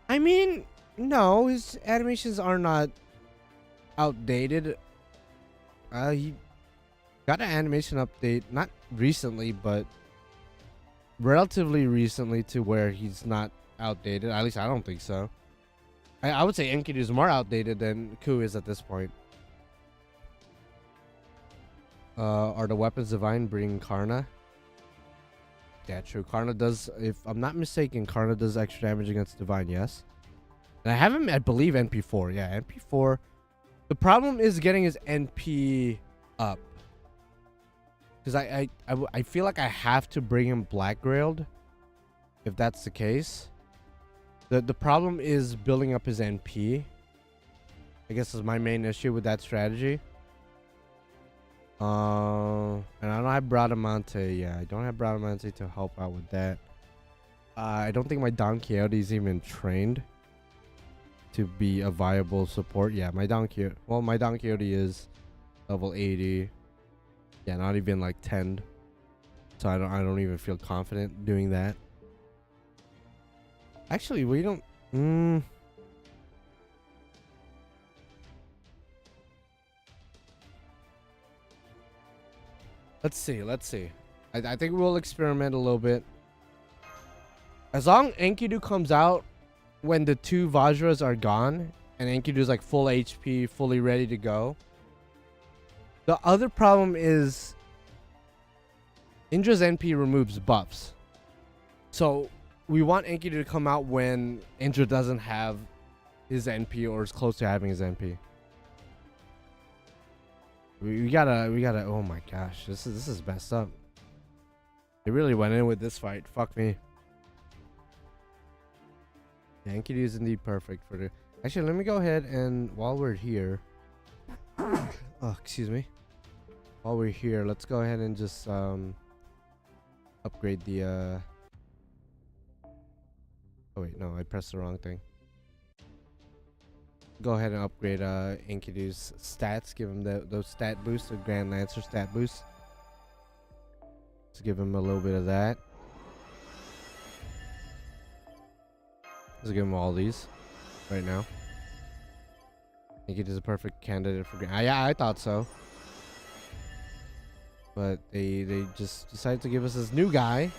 I mean, no, his animations are not outdated. He got an animation update, not recently, but relatively recently, to where he's not outdated. At least I don't think so. I would say Enkidu is more outdated than Ku is at this point. Are the weapons divine bringing Karna? Yeah, true. Karna does, if I'm not mistaken, Karna does extra damage against divine, yes. And I have him, I believe, NP4. Yeah, NP4. The problem is getting his NP up. Because I feel like I have to bring him Black Grailed, if that's the case. The problem is building up his NP. I guess is my main issue with that strategy. And I don't have Bradamante. Yeah, I don't have Bradamante to help out with that. I don't think my Don Quixote is even trained to be a viable support. Yeah, my Don Quixote is level 80. Yeah, not even like 10. So I don't even feel confident doing that. Actually, we don't. Let's see. I think we'll experiment a little bit. As long as Enkidu comes out when the 2 Vajras are gone and Enkidu is like full HP, fully ready to go. The other problem is Indra's NP removes buffs. So we want Enkidu to come out when Indra doesn't have his NP or is close to having his NP. We gotta, oh my gosh, this is messed up. They really went in with this fight. Fuck me. Yeah, Enkidu is indeed perfect for the... Actually, let me go ahead and, while we're here... Oh, excuse me. While we're here, let's go ahead and just, upgrade the, Oh wait, no, I pressed the wrong thing. go ahead and upgrade Enkidu's stats. Give him those stat boosts, the Grand Lancer stat boost. Let's give him a little bit of that. Let's give him all these right now. Enkidu's a perfect candidate for Grand. Yeah, I thought so. But they just decided to give us this new guy.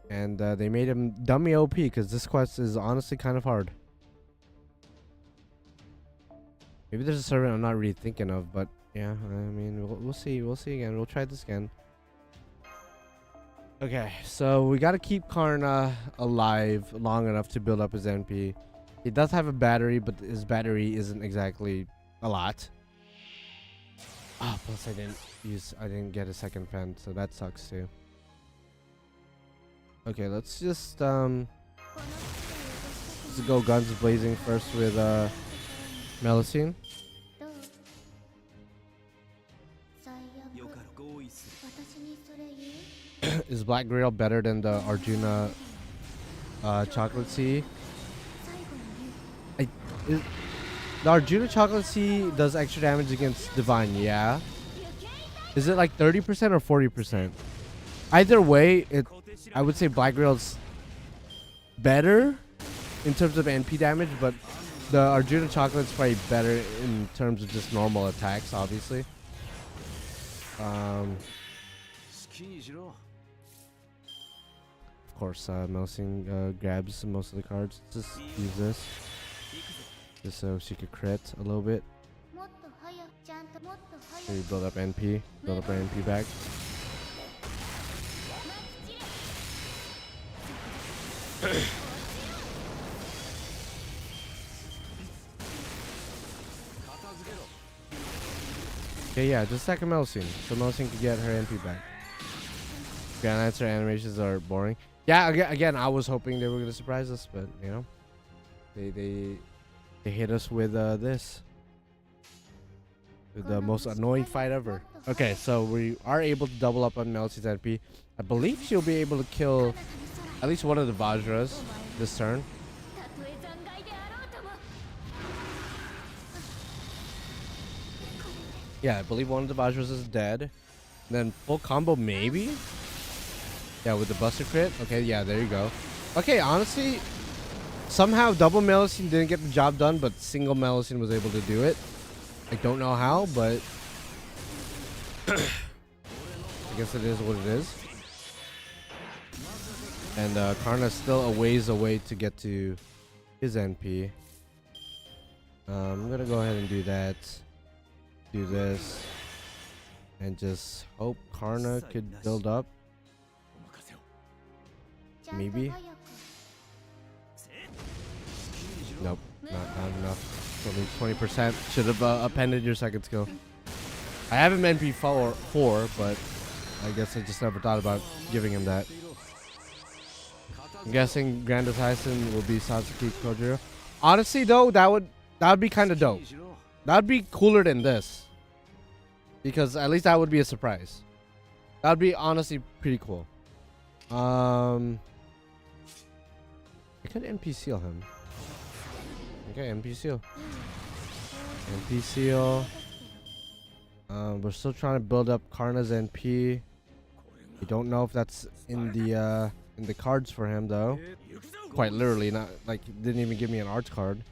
And they made him dummy OP because this quest is honestly kind of hard. Maybe there's a servant I'm not really thinking of, but yeah, I mean, we'll see. We'll see again. We'll try this again. Okay, so we got to keep Karna alive long enough to build up his NP. He does have a battery, but his battery isn't exactly a lot. Ah, plus I didn't get a second pen, so that sucks too. Okay, let's just go guns blazing first with Melusine. Is Black Grail better than the Arjuna Chocolate Sea? The Arjuna Chocolate Sea does extra damage against Divine, yeah. Is it like 30% or 40%? Either way, I would say Black Grail's better in terms of NP damage, but the Arjuna Chocolate's probably better in terms of just normal attacks, obviously. Of course, Melusine grabs most of the cards. Just use this. Just so she could crit a little bit. Maybe build up NP. Build up our NP back. Okay, yeah, just second Melusine. So Melusine could get her NP back. Grand Lancer animations are boring. Yeah, again, I was hoping they were gonna surprise us, but you know, they hit us with this, with the most annoying fight ever. Okay, so we are able to double up on Melusine's NP. I believe she'll be able to kill at least one of the Vajras this turn. Yeah, I believe one of the Vajras is dead. Then full combo maybe? Yeah, with the Buster Crit. Okay, yeah, there you go. Okay, honestly, somehow double Melusine didn't get the job done, but single Melusine was able to do it. I don't know how, but I guess it is what it is. And Karna's still a ways away to get to his NP. I'm gonna go ahead and do that. Do this. And just hope Karna could build up. Maybe. Nope, not enough. Only 20%. Should have appended your second skill. I have him NP 4, but I guess I just never thought about giving him that. I'm guessing Grandest Hyson will be Satsuki Kojiro. Honestly, though, that would be kind of dope. That would be cooler than this, because at least that would be a surprise. That would be honestly pretty cool. I could NP seal him. Okay, NP seal. NP seal. We're still trying to build up Karna's NP. We don't know if that's in the cards for him though. Quite literally, not like didn't even give me an arts card.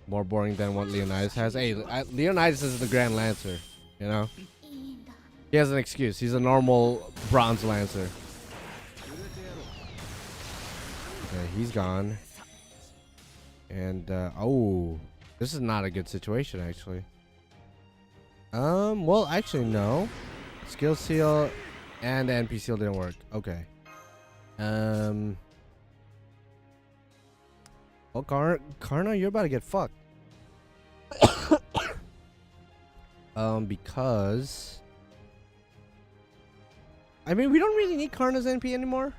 More boring than what Leonidas has. Hey, Leonidas is the Grand Lancer, you know. He has an excuse. He's a normal Bronze Lancer. Okay, he's gone. And oh, this is not a good situation actually. Well, actually no. Skill seal and NP seal didn't work. Okay. Well, Karna, you're about to get fucked. Because I mean, we don't really need Karna's NP anymore,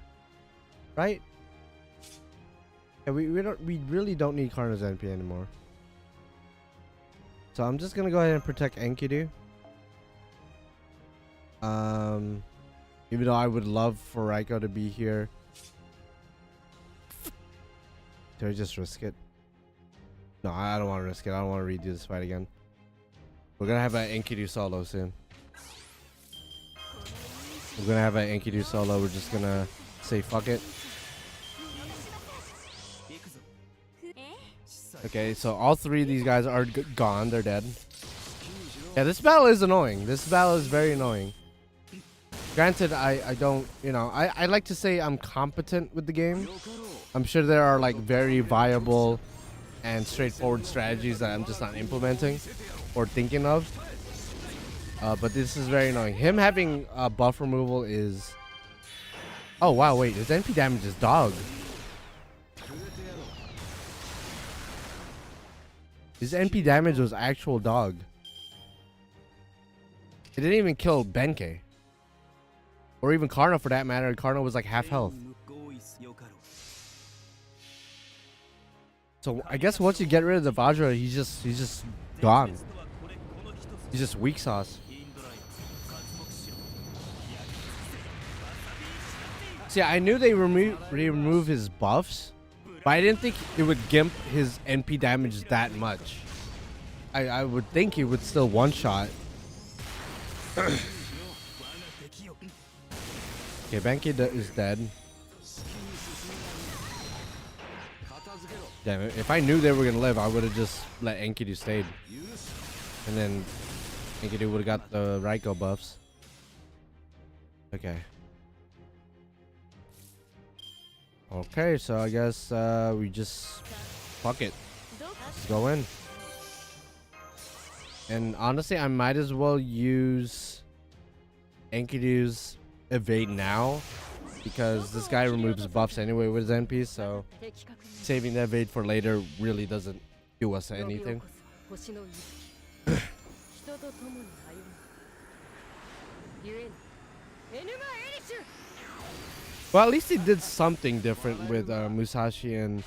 right? Yeah, we really don't need Karna's NP anymore. So I'm just gonna go ahead and protect Enkidu. Even though I would love for Raiko to be here. Do I just risk it? No, I don't want to risk it. I don't want to redo this fight again. We're gonna have an Enkidu solo soon. We're gonna have an Enkidu solo. We're just gonna say fuck it. Okay, so all three of these guys are gone. They're dead. Yeah, this battle is annoying. This battle is very annoying. Granted, I don't, you know, I like to say I'm competent with the game. I'm sure there are like very viable and straightforward strategies that I'm just not implementing or thinking of. But this is very annoying. Him having buff removal is... Oh, wow, wait. His NP damage is dog. His NP damage was actual dog. It didn't even kill Benkei. Or even Karna for that matter. Karna was like half health. So I guess once you get rid of the Vajra, he's just gone. He's just weak sauce. See, I knew they remove his buffs, but I didn't think it would gimp his NP damage that much. I would think he would still one-shot. Okay, Benkei is dead. Damn it. If I knew they were going to live, I would have just let Enkidu stay. And then Enkidu would have got the Raiko buffs. Okay. Okay, so I guess we just... Fuck it. Let's go in. And honestly, I might as well use Enkidu's evade now, because this guy removes buffs anyway with his NP, so saving the evade for later really doesn't do us anything. Well, at least he did something different with Musashi and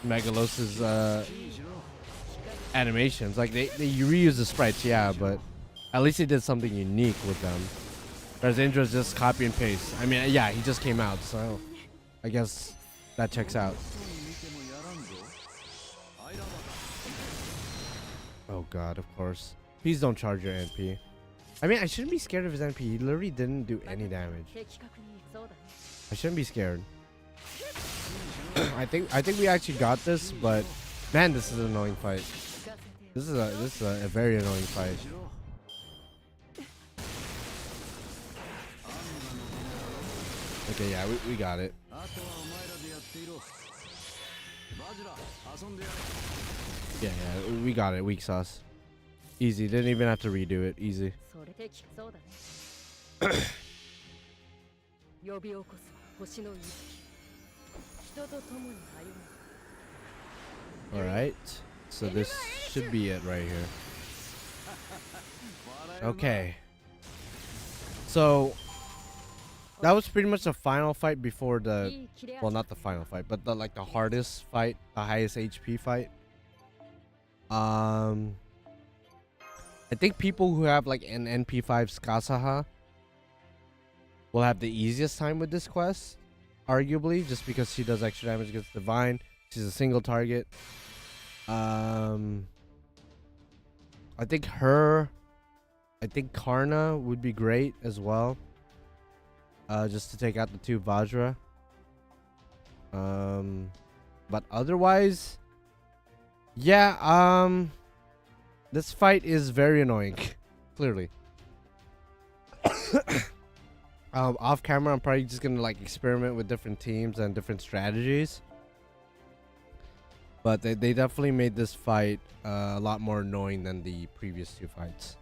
Megalos's animations. Like they reuse the sprites, yeah, but at least he did something unique with them. Whereas Indra's just copy and paste. I mean, yeah, he just came out, so I guess that checks out. Oh god, of course. Please don't charge your NP. I mean, I shouldn't be scared of his NP. He literally didn't do any damage. I shouldn't be scared. I think we actually got this, but man, this is an annoying fight. This is a very annoying fight. Okay, yeah, we got it. Yeah, we got it. Weak sauce. Easy. Didn't even have to redo it. Easy. Alright. So this should be it right here. Okay. So that was pretty much the final fight before the... Well, not the final fight, but the like the hardest fight, the highest HP fight. I think people who have like an NP5 Skasaha will have the easiest time with this quest, arguably, just because she does extra damage against Divine. She's a single target. I think Karna would be great as well. Just to take out the two Vajra. But otherwise, yeah, this fight is very annoying, clearly. Off camera, I'm probably just gonna like experiment with different teams and different strategies. But they definitely made this fight a lot more annoying than the previous two fights.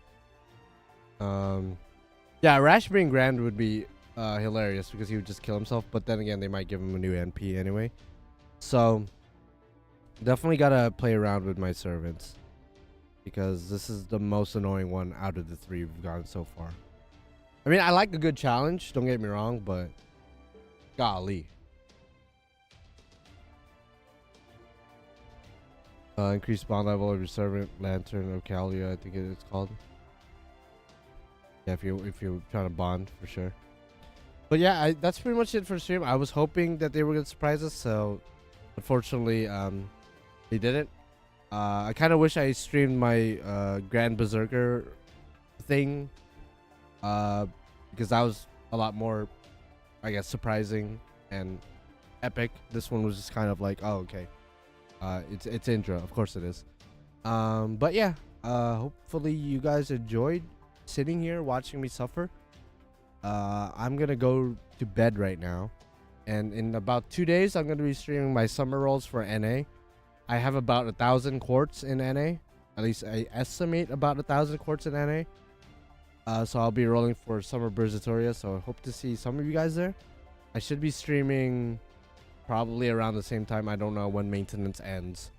Yeah, Rash being Grand would be hilarious because he would just kill himself. But then again, they might give him a new NP anyway. So definitely gotta play around with my servants, because this is the most annoying one out of the three we've gotten so far. I mean, I like a good challenge, don't get me wrong, but golly. Increase bond level of your servant, Lantern, or Calia, I think it's called. Yeah, if you're trying to bond, for sure. But yeah, that's pretty much it for stream. I was hoping that they were gonna surprise us, so unfortunately, they didn't. I kind of wish I streamed my Grand Berserker thing, because that was a lot more, I guess, surprising and epic. This one was just kind of like, oh, okay, it's intro, of course it is. But yeah, hopefully you guys enjoyed sitting here watching me suffer. I'm gonna go to bed right now, and in about 2 days I'm gonna be streaming my summer rolls for NA. I have about 1,000 quartz in NA. At least I estimate about 1,000 quartz in NA. So I'll be rolling for Summer Berzatoria. So I hope to see some of you guys there. I should be streaming probably around the same time. I don't know when maintenance ends.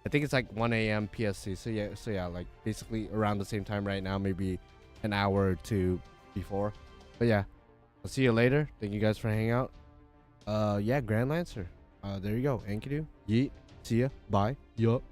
I think it's like 1 a.m. PST. So yeah, like basically around the same time right now, maybe an hour or two before. But yeah, I'll see you later. Thank you guys for hanging out. Yeah, Grand Lancer. There you go. Enkidu. Yeet. See ya. Bye. Yup.